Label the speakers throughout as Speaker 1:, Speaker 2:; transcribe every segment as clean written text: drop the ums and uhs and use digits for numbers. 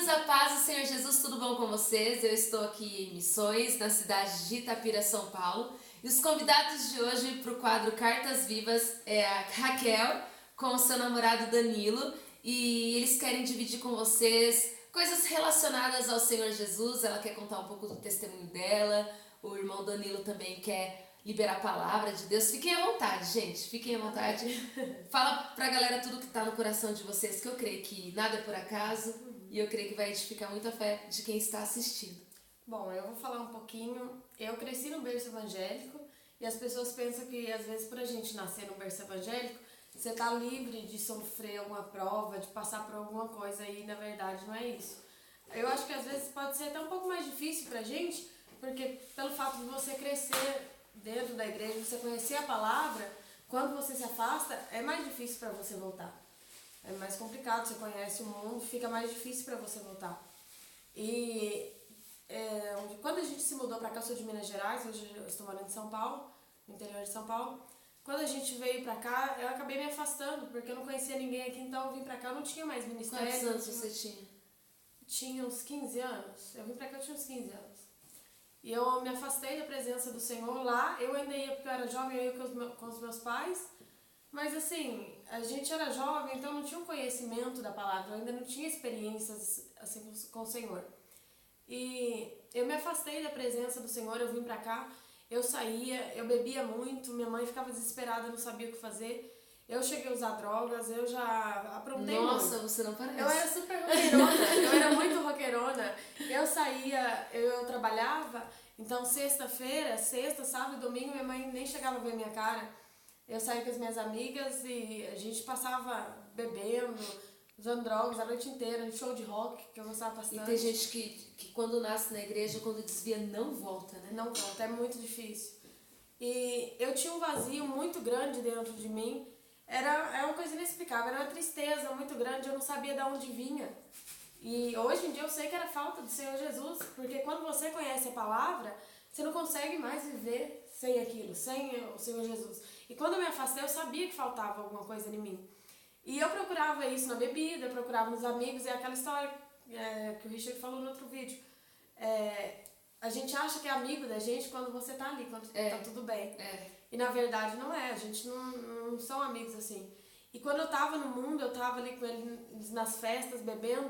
Speaker 1: Queridos, a paz do Senhor Jesus, tudo bom com vocês? Eu estou aqui em Missões, na cidade de Itapira, São Paulo. E os convidados de hoje para o quadro Cartas Vivas é a Raquel com o seu namorado Danilo. E eles querem dividir com vocês coisas relacionadas ao Senhor Jesus. Ela quer contar um pouco do testemunho dela. O irmão Danilo também quer liberar a palavra de Deus. Fiquem à vontade, gente. Fiquem à vontade. Fala pra galera tudo que tá no coração de vocês, que eu creio que nada é por acaso. E eu creio que vai edificar muito a fé de quem está assistindo.
Speaker 2: Bom, eu vou falar um pouquinho. Eu cresci no berço evangélico e as pessoas pensam que às vezes por a gente nascer no berço evangélico, você tá livre de sofrer alguma prova, de passar por alguma coisa, e na verdade não é isso. Eu acho que às vezes pode ser até um pouco mais difícil pra gente, porque pelo fato de você crescer dentro da igreja, você conhecer a palavra, quando você se afasta, é mais difícil para você voltar. É mais complicado, você conhece o mundo, fica mais difícil para você voltar. E quando a gente se mudou para cá, eu sou de Minas Gerais, hoje eu estou morando em São Paulo, no interior de São Paulo. Quando a gente veio para cá, eu acabei me afastando, porque eu não conhecia ninguém aqui, então eu vim para cá, eu não tinha mais ministério.
Speaker 1: Quantos anos você tinha?
Speaker 2: Tinha uns 15 anos. Eu vim para cá, eu tinha uns 15 anos. E eu me afastei da presença do Senhor lá. Eu ainda ia porque eu era jovem, eu ia com os meus pais. Mas assim, a gente era jovem, então não tinha um conhecimento da palavra. Eu ainda não tinha experiências assim com o Senhor. E eu me afastei da presença do Senhor, eu vim pra cá. Eu saía, eu bebia muito, minha mãe ficava desesperada, não sabia o que fazer. Eu cheguei a usar drogas, eu já aprontei muito.
Speaker 1: Nossa, você não parece.
Speaker 2: Eu era super roqueirona, eu era muito roqueirona. Eu saía, eu trabalhava, então sexta, sábado e domingo, minha mãe nem chegava a ver minha cara. Eu saía com as minhas amigas e a gente passava bebendo, usando drogas a noite inteira, show de rock, que eu gostava bastante.
Speaker 1: E tem gente que quando nasce na igreja, quando desvia, não volta, né?
Speaker 2: Não volta, é muito difícil. E eu tinha um vazio muito grande dentro de mim. Era uma coisa inexplicável, era uma tristeza muito grande, eu não sabia de onde vinha. E hoje em dia eu sei que era falta do Senhor Jesus, porque quando você conhece a palavra, você não consegue mais viver sem aquilo, sem o Senhor Jesus. E quando eu me afastei, eu sabia que faltava alguma coisa em mim. E eu procurava isso na bebida, eu procurava nos amigos, e é aquela história que o Richard falou no outro vídeo. A gente acha que é amigo da gente quando você tá ali, quando tá tudo bem. E na verdade não é, a gente não são amigos assim. E quando eu tava no mundo, eu tava ali com eles nas festas, bebendo,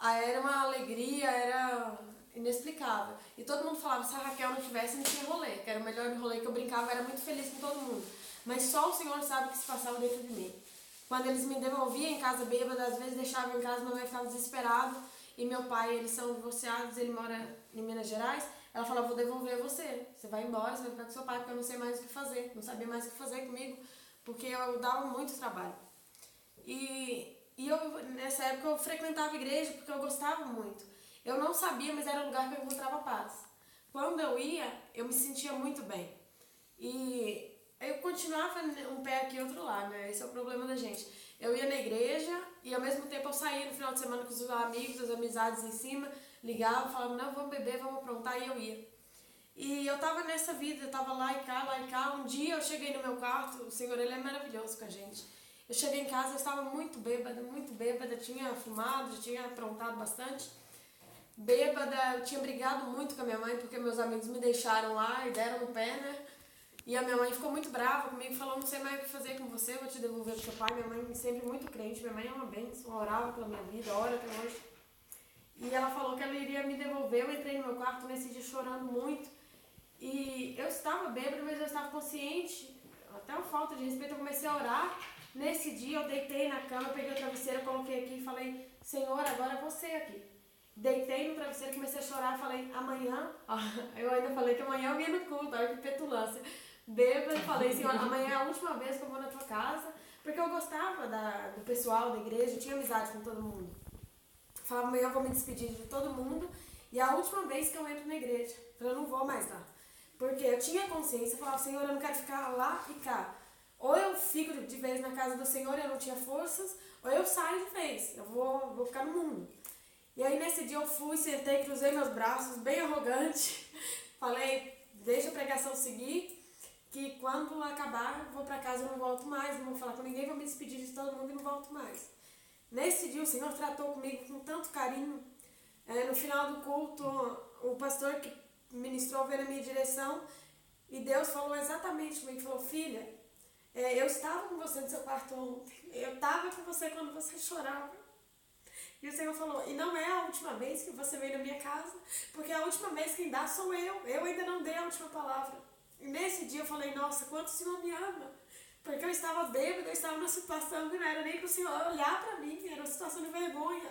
Speaker 2: era uma alegria, era inexplicável. E todo mundo falava, se a Raquel não tivesse, não tinha rolê, que era o melhor rolê que eu brincava, eu era muito feliz com todo mundo. Mas só o Senhor sabe o que se passava dentro de mim. Quando eles me devolviam em casa bêbada, às vezes deixavam em casa, minha mãe ficava desesperada. E meu pai, eles são divorciados, ele mora em Minas Gerais. Ela falou, vou devolver você. Você vai embora, você vai ficar com seu pai, porque eu não sei mais o que fazer. Não sabia mais o que fazer comigo, porque eu dava muito trabalho. E eu, nessa época, eu frequentava a igreja porque eu gostava muito. Eu não sabia, mas era um lugar que eu encontrava paz. Quando eu ia, eu me sentia muito bem. E eu continuava um pé aqui e outro lá, né? Esse é o problema da gente. Eu ia na igreja e ao mesmo tempo eu saía no final de semana com os amigos, as amizades em cima, ligava, falava, não, vamos beber, vamos aprontar, e eu ia. E eu tava nessa vida, eu tava lá e cá. Um dia eu cheguei no meu quarto, o Senhor, ele é maravilhoso com a gente. Eu cheguei em casa, eu estava muito bêbada, tinha fumado, já tinha aprontado bastante. Bêbada, eu tinha brigado muito com a minha mãe, porque meus amigos me deixaram lá e deram no pé, né? E a minha mãe ficou muito brava comigo, falou, não sei mais o que fazer com você, vou te devolver pro seu pai. Minha mãe sempre muito crente, minha mãe é uma bênção, orava pela minha vida, ora até hoje. E ela falou que ela iria me devolver, eu entrei no meu quarto nesse dia chorando muito. E eu estava bêbada, mas eu estava consciente, até uma falta de respeito, eu comecei a orar. Nesse dia eu deitei na cama, peguei o travesseiro, coloquei aqui e falei, Senhor, agora é você aqui. Deitei no travesseiro, comecei a chorar, falei, amanhã, eu ainda falei que amanhã eu ia no culto, olha que petulância. Bêbada, falei, Senhor, amanhã é a última vez que eu vou na tua casa, porque eu gostava do pessoal da igreja, eu tinha amizade com todo mundo. Falava, amanhã eu vou me despedir de todo mundo, e é a última vez que eu entro na igreja, eu não vou mais lá. Porque eu tinha consciência, eu falava, Senhor, eu não quero ficar lá e cá. Ou eu fico de vez na casa do Senhor e eu não tinha forças, ou eu saio de vez, eu vou ficar no mundo. E aí nesse dia eu fui, sentei, cruzei meus braços, bem arrogante, falei, deixa a pregação seguir, que quando acabar eu vou pra casa, eu não volto mais, não vou falar com ninguém, vou me despedir de todo mundo e não volto mais. Nesse dia o Senhor tratou comigo com tanto carinho, No final do culto, o pastor que ministrou veio na minha direção e Deus falou exatamente comigo, falou, filha, eu estava com você no seu quarto ontem, eu estava com você quando você chorava. E o Senhor falou, e não é a última vez que você veio na minha casa, porque a última vez quem dá sou eu ainda não dei a última palavra. E nesse dia eu falei, nossa, quanto o Senhor me ama, porque eu estava bêbada, eu estava numa situação que não era nem para o Senhor olhar para mim, era uma situação de vergonha.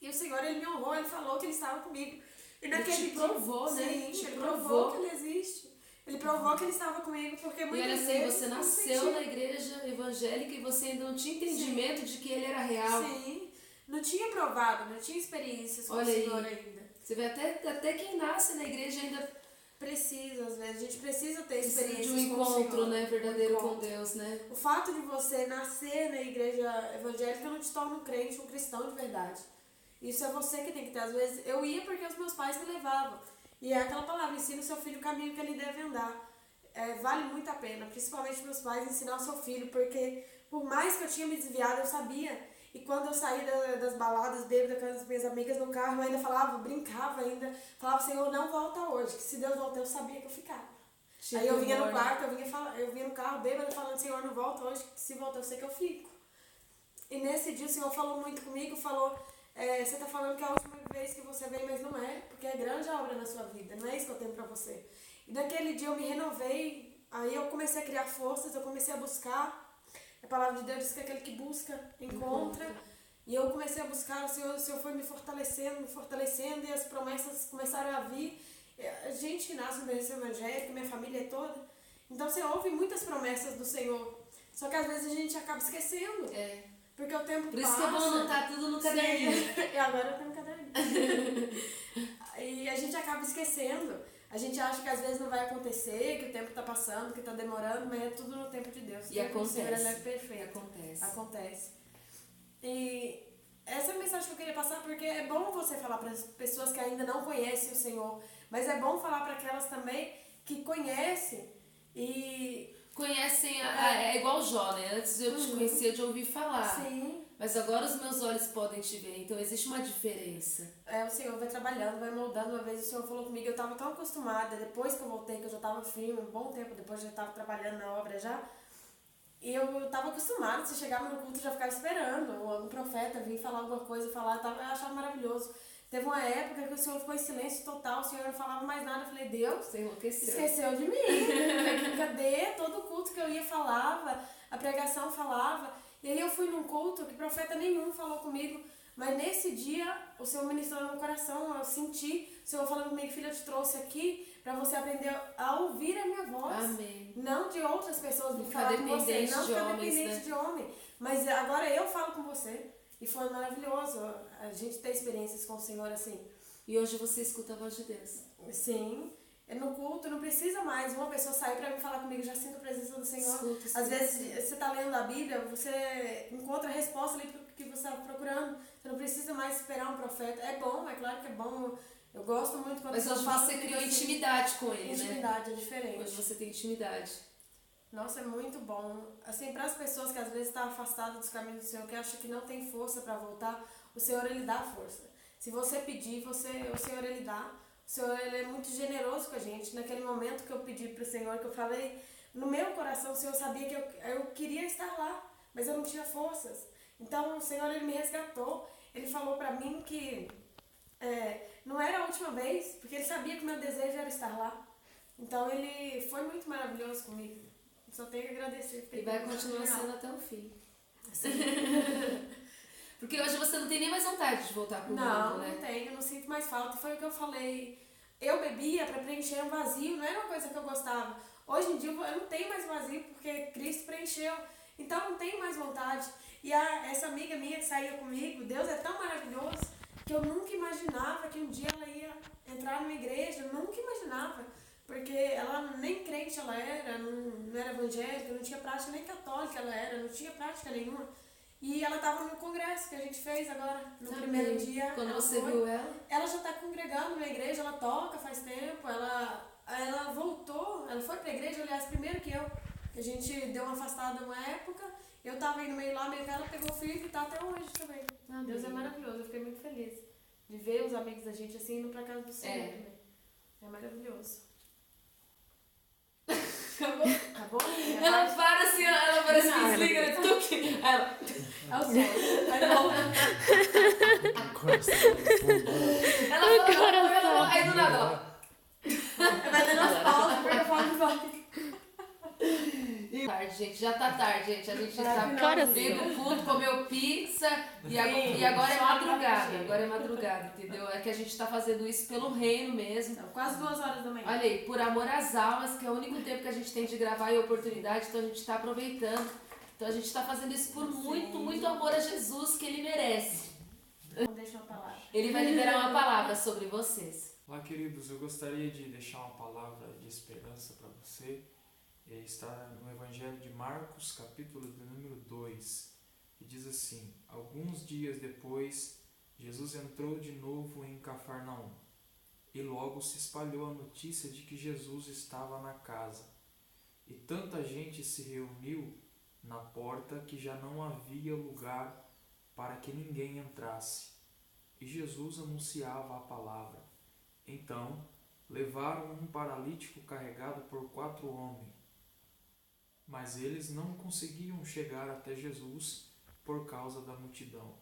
Speaker 2: E o Senhor, Ele me honrou, Ele falou que Ele estava comigo. E naquele
Speaker 1: Ele te provou,
Speaker 2: dia,
Speaker 1: né?
Speaker 2: sim, Ele provou que Ele existe. Ele provou que Ele estava comigo, porque muitas
Speaker 1: E
Speaker 2: vezes...
Speaker 1: olha assim, você nasceu na igreja evangélica e você ainda não tinha entendimento de que Ele era real.
Speaker 2: Sim, não tinha provado, não tinha experiências com o Senhor ainda.
Speaker 1: Você vê até quem nasce na igreja ainda
Speaker 2: precisa, às vezes, a gente precisa ter experiências
Speaker 1: de um encontro, né, verdadeiro com Deus, né?
Speaker 2: O fato de você nascer na igreja evangélica não te torna um crente, um cristão de verdade. Isso é você que tem que ter. Às vezes, eu ia porque os meus pais me levavam. E é aquela palavra, ensina o seu filho o caminho que ele deve andar. Vale muito a pena, principalmente meus pais, ensinar o seu filho, porque por mais que eu tinha me desviado, eu sabia. E quando eu saí das baladas, bêbada com as minhas amigas no carro, eu ainda falava, brincava ainda, falava, Senhor, não volta hoje, que se Deus voltar, eu sabia que eu ficava. Aí eu vinha no quarto, eu vinha no carro bêbada falando, Senhor, não volta hoje, que se voltar, eu sei que eu fico. E nesse dia o Senhor falou muito comigo, falou, você está falando que é a última vez que você veio, mas não é, porque é grande a obra na sua vida, não é isso que eu tenho para você. E naquele dia eu me renovei, aí eu comecei a criar forças, eu comecei a buscar. A palavra de Deus diz que aquele que busca, encontra. E eu comecei a buscar, o Senhor foi me fortalecendo, e as promessas começaram a vir. A gente que nasce no berço evangélico, minha família é toda. Então você ouve muitas promessas do Senhor. Só que às vezes a gente acaba esquecendo. Porque o tempo passa.
Speaker 1: Por isso que é bom anotar tudo no caderninho.
Speaker 2: E agora eu tenho um caderninho. E a gente acaba esquecendo. A gente acha que às vezes não vai acontecer, que o tempo está passando, que está demorando, mas é tudo no tempo de Deus.
Speaker 1: E acontece.
Speaker 2: É perfeito. Acontece. E essa é a mensagem que eu queria passar, porque é bom você falar para as pessoas que ainda não conhecem o Senhor, mas é bom falar para aquelas também que conhecem e...
Speaker 1: Conhecem, é igual Jó, né? Antes eu te conhecia de ouvir falar.
Speaker 2: Sim.
Speaker 1: Mas agora os meus olhos podem te ver, então existe uma diferença.
Speaker 2: O Senhor vai trabalhando, vai moldando. Uma vez o Senhor falou comigo, eu estava tão acostumada, depois que eu voltei, que eu já estava firme, um bom tempo depois eu já estava trabalhando na obra já. E eu estava acostumada, se chegava no culto eu já ficava esperando, ou algum profeta vir falar alguma coisa, eu achava maravilhoso. Teve uma época que o Senhor ficou em silêncio total, o Senhor não falava mais nada, eu falei, Deus,
Speaker 1: você enlouqueceu.
Speaker 2: Esqueceu de mim. Cadê? Todo culto que eu ia falava, a pregação falava. E aí eu fui num culto que profeta nenhum falou comigo, mas nesse dia o Senhor ministrou no meu coração, eu senti o Senhor falando comigo, filha, eu te trouxe aqui para você aprender a ouvir a minha voz.
Speaker 1: Amém.
Speaker 2: Não de outras pessoas me falar com você, não ficar dependente de homem. Mas agora eu falo com você. E foi maravilhoso a gente ter experiências com o Senhor assim.
Speaker 1: E hoje você escuta a voz de Deus.
Speaker 2: Sim. No culto não precisa mais uma pessoa sair para vir falar comigo, já sinto a presença do Senhor.
Speaker 1: Escuta,
Speaker 2: às vezes você está lendo a Bíblia, você encontra a resposta ali que você estava procurando. Você não precisa mais esperar um profeta. É bom, é claro que é bom. Eu gosto muito quando
Speaker 1: mas hoje você criou intimidade com ele,
Speaker 2: intimidade,
Speaker 1: né?
Speaker 2: É diferente.
Speaker 1: Hoje você tem intimidade.
Speaker 2: Nossa, é muito bom. Assim, para as pessoas que às vezes estão afastadas dos caminhos do Senhor, que acham que não tem força para voltar, o Senhor, Ele dá força. Se você pedir, o Senhor, Ele dá. O Senhor, Ele é muito generoso com a gente. Naquele momento que eu pedi para o Senhor, que eu falei, no meu coração, o Senhor sabia que eu queria estar lá, mas eu não tinha forças. Então, o Senhor, Ele me resgatou. Ele falou para mim que não era a última vez, porque Ele sabia que o meu desejo era estar lá. Então, Ele foi muito maravilhoso comigo. Só tenho que agradecer.
Speaker 1: E vai continuar sendo até o fim. Porque hoje você não tem nem mais vontade de voltar pro mundo, né?
Speaker 2: Não tenho, eu não sinto mais falta. Foi o que eu falei. Eu bebia para preencher um vazio, não era uma coisa que eu gostava. Hoje em dia eu não tenho mais vazio porque Cristo preencheu. Então eu não tenho mais vontade. E essa amiga minha que saía comigo, Deus é tão maravilhoso que eu nunca imaginava que um dia ela ia entrar numa igreja. Eu nunca imaginava. Porque ela nem crente ela era, não era evangélica, não tinha prática nem católica ela era, não tinha prática nenhuma. E ela estava no congresso que a gente fez agora, no primeiro dia.
Speaker 1: Quando você viu ela?
Speaker 2: Ela já está congregando na igreja, ela toca faz tempo, ela voltou, ela foi para a igreja, aliás, primeiro que eu. A gente deu uma afastada uma época, eu estava indo meio lá, meio que ela pegou o filho e está até hoje também.
Speaker 1: Amém.
Speaker 2: Deus é maravilhoso, eu fiquei muito feliz. de ver os amigos da gente assim indo pra casa do Senhor
Speaker 1: É.
Speaker 2: também. É maravilhoso.
Speaker 1: Acabou?
Speaker 2: Acabou?
Speaker 1: Ela para assim, ela parece que
Speaker 2: Não,
Speaker 1: desliga, né? Tuque. Ela...
Speaker 2: É o sol. Vai volta.
Speaker 3: O coração vai fundo.
Speaker 1: Ela fala, aí do nada ela...
Speaker 2: Vai dando as pausas, porque eu falo de volta.
Speaker 1: Tarde, gente, já tá tarde, gente. A gente tá
Speaker 2: Maravilhoso.
Speaker 1: vendo o culto, comeu pizza e
Speaker 2: Sim,
Speaker 1: agora é
Speaker 2: só
Speaker 1: madrugada.
Speaker 2: pra
Speaker 1: Agora é madrugada, entendeu? É que a gente tá fazendo isso pelo reino mesmo.
Speaker 2: Então, quase 2 horas da manhã.
Speaker 1: Olha aí, por amor às almas, que é o único tempo que a gente tem de gravar e oportunidade, então a gente tá aproveitando. Então a gente tá fazendo isso por muito, muito amor a Jesus, que Ele merece.
Speaker 2: Então, deixa uma palavra.
Speaker 1: Ele vai liberar uma palavra sobre vocês.
Speaker 3: Olá, queridos, eu gostaria de deixar uma palavra de esperança para você. Está no Evangelho de Marcos, capítulo de número 2, que diz assim: Alguns dias depois, Jesus entrou de novo em Cafarnaum, e logo se espalhou a notícia de que Jesus estava na casa. E tanta gente se reuniu na porta que já não havia lugar para que ninguém entrasse. E Jesus anunciava a palavra. Então, levaram um paralítico carregado por 4 homens. Mas eles não conseguiam chegar até Jesus por causa da multidão.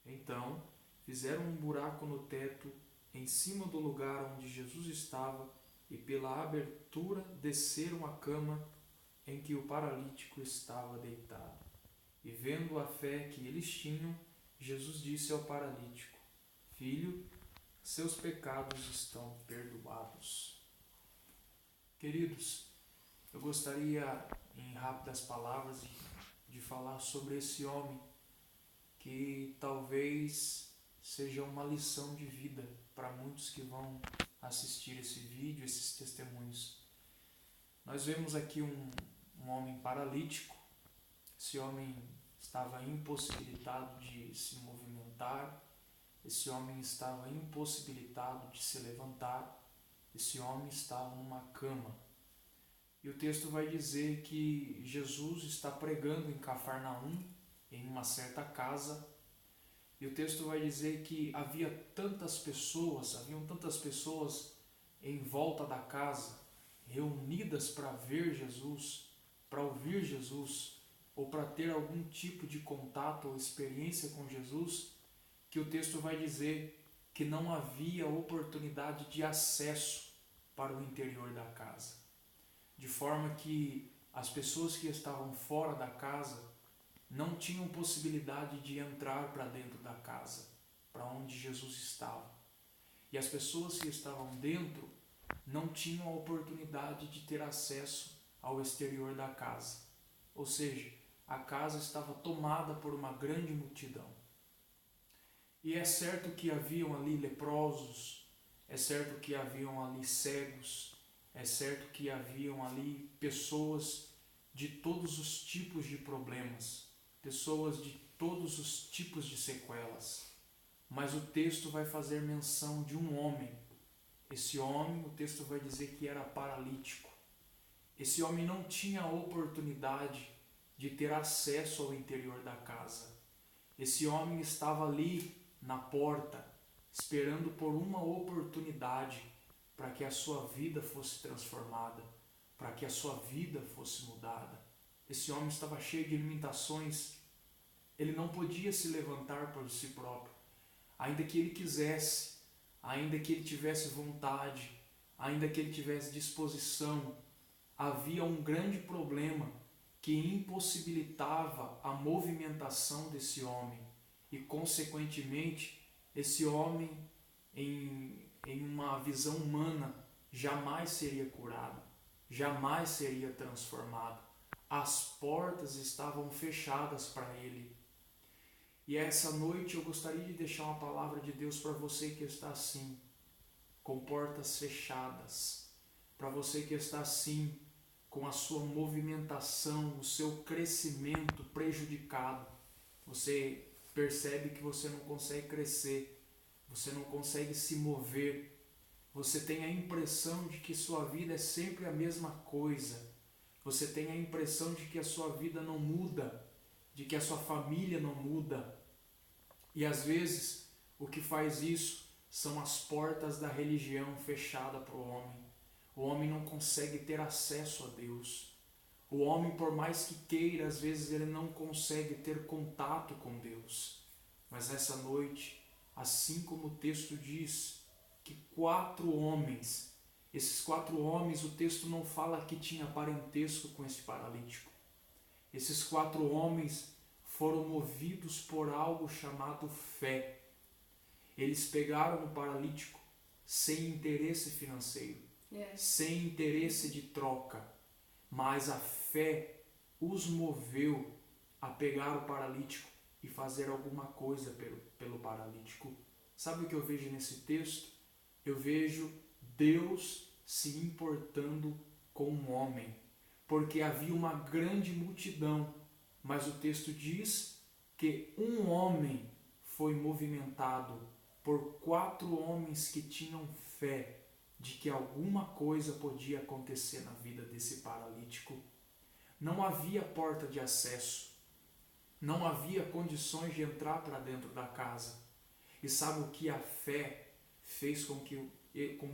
Speaker 3: Então, fizeram um buraco no teto em cima do lugar onde Jesus estava e pela abertura desceram a cama em que o paralítico estava deitado. E vendo a fé que eles tinham, Jesus disse ao paralítico: Filho, seus pecados estão perdoados. Queridos, eu gostaria, em rápidas palavras, de falar sobre esse homem que talvez seja uma lição de vida para muitos que vão assistir esse vídeo, esses testemunhos. Nós vemos aqui um homem paralítico. Esse homem estava impossibilitado de se movimentar. Esse homem estava impossibilitado de se levantar. Esse homem estava numa cama. E o texto vai dizer que Jesus está pregando em Cafarnaum, em uma certa casa. E o texto vai dizer que haviam tantas pessoas em volta da casa, reunidas para ver Jesus, para ouvir Jesus, ou para ter algum tipo de contato ou experiência com Jesus, que o texto vai dizer que não havia oportunidade de acesso para o interior da casa. De forma que as pessoas que estavam fora da casa não tinham possibilidade de entrar para dentro da casa, para onde Jesus estava. E as pessoas que estavam dentro não tinham a oportunidade de ter acesso ao exterior da casa. Ou seja, a casa estava tomada por uma grande multidão. E é certo que haviam ali leprosos, é certo que haviam ali cegos, é certo que haviam ali pessoas de todos os tipos de problemas, pessoas de todos os tipos de sequelas. Mas o texto vai fazer menção de um homem. Esse homem, o texto vai dizer que era paralítico. Esse homem não tinha a oportunidade de ter acesso ao interior da casa. Esse homem estava ali na porta, esperando por uma oportunidade para que a sua vida fosse transformada, para que a sua vida fosse mudada. Esse homem estava cheio de limitações. Ele não podia se levantar por si próprio, ainda que ele quisesse, ainda que ele tivesse vontade, ainda que ele tivesse disposição. Havia um grande problema que impossibilitava a movimentação desse homem e, consequentemente, esse homem, em uma visão humana, jamais seria curado, jamais seria transformado. As portas estavam fechadas para ele. E essa noite eu gostaria de deixar uma palavra de Deus para você que está assim, com portas fechadas, para você que está assim, com a sua movimentação, o seu crescimento prejudicado. Você percebe que você não consegue crescer, você não consegue se mover, você tem a impressão de que sua vida é sempre a mesma coisa, você tem a impressão de que a sua vida não muda, de que a sua família não muda. E às vezes O que faz isso são as portas da religião fechada para o homem. O homem não consegue ter acesso a Deus. O homem, por mais que queira, às vezes ele não consegue ter contato com Deus. Mas essa noite, assim como o texto diz, que 4 homens, esses 4 homens, o texto não fala que tinha parentesco com esse paralítico. Esses 4 homens foram movidos por algo chamado fé. Eles pegaram o paralítico sem interesse financeiro, sem interesse de troca, mas a fé os moveu a pegar o paralítico e fazer alguma coisa pelo paralítico. Sabe o que eu vejo nesse texto? Eu vejo Deus se importando com um homem, porque havia uma grande multidão, mas o texto diz que um homem foi movimentado por 4 homens que tinham fé de que alguma coisa podia acontecer na vida desse paralítico. Não havia porta de acesso, não havia condições de entrar para dentro da casa. E sabe o que a fé fez com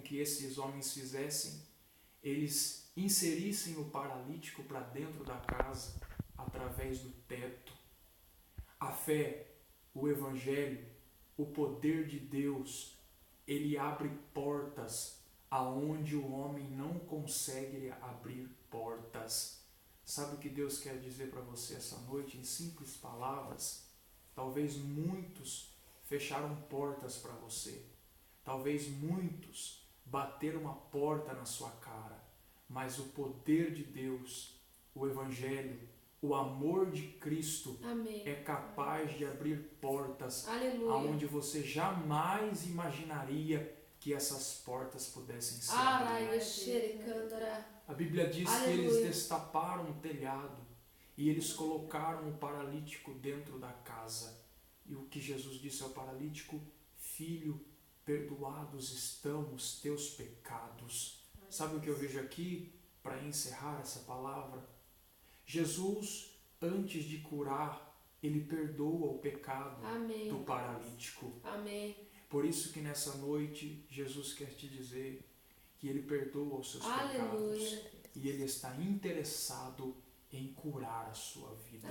Speaker 3: que esses homens fizessem? Eles inserissem o paralítico para dentro da casa através do teto. A fé, o evangelho, o poder de Deus, ele abre portas aonde o homem não consegue abrir portas. Sabe o que Deus quer dizer para você essa noite em simples palavras? Talvez muitos fecharam portas para você. Talvez muitos bateram a porta na sua cara. Mas o poder de Deus, o evangelho, o amor de Cristo é capaz de abrir portas aonde você jamais imaginaria que essas portas pudessem ser abertas. A Bíblia diz que eles destaparam o telhado e eles colocaram o paralítico dentro da casa. E o que Jesus disse ao paralítico: filho, perdoados estão os teus pecados. Sabe o que eu vejo aqui para encerrar essa palavra? Jesus, antes de curar, ele perdoa o pecado do paralítico. Por isso que nessa noite Jesus quer te dizer que ele perdoa os seus pecados e ele está interessado em curar a sua vida.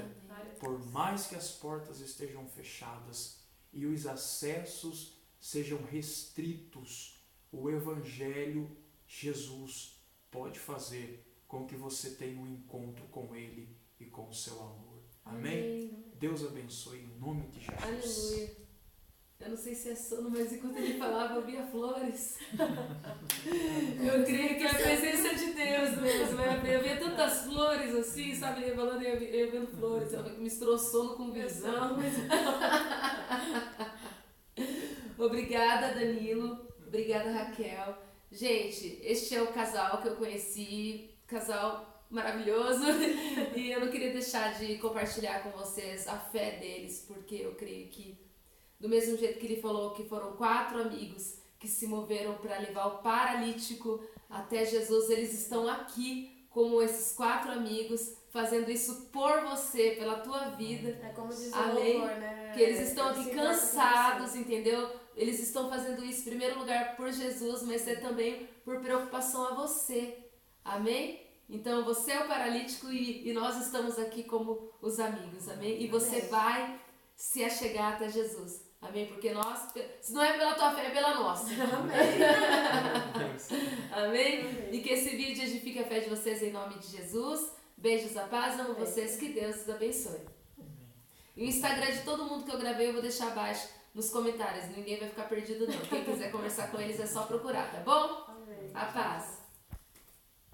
Speaker 3: Por mais que as portas estejam fechadas e os acessos sejam restritos, o evangelho, Jesus, pode fazer com que você tenha um encontro com ele e com o seu amor. Amém? Deus abençoe em nome de Jesus.
Speaker 1: Aleluia. Eu não sei se é sono, mas enquanto ele falava, eu via flores. Eu creio que é a presença de Deus mesmo. Eu via tantas flores assim, sabe? Ele falando e eu vendo flores. Misturou sono com visão. Obrigada, Danilo. Obrigada, Raquel. Gente, este é o casal que eu conheci. Casal maravilhoso. E eu não queria deixar de compartilhar com vocês a fé deles, porque eu creio que do mesmo jeito que ele falou que foram 4 amigos que se moveram para levar o paralítico até Jesus, eles estão aqui como esses 4 amigos, fazendo isso por você, pela tua vida.
Speaker 2: É como diz o
Speaker 1: Amém?
Speaker 2: louvor, né?
Speaker 1: Que eles estão aqui cansados, entendeu? Eles estão fazendo isso em primeiro lugar por Jesus, mas é também por preocupação a você. Amém? Então você é o paralítico e nós estamos aqui como os amigos. Amém? E você vai se achegar até Jesus. Amém? Porque se não é pela tua fé, é pela nossa.
Speaker 2: Amém.
Speaker 1: Amém? E que esse vídeo edifique a fé de vocês em nome de Jesus. Beijos, a paz, amo vocês, que Deus os abençoe. E o Instagram de todo mundo que eu gravei eu vou deixar abaixo nos comentários. Ninguém vai ficar perdido não. Quem quiser conversar com eles é só procurar, tá bom?
Speaker 2: Amém.
Speaker 1: A paz.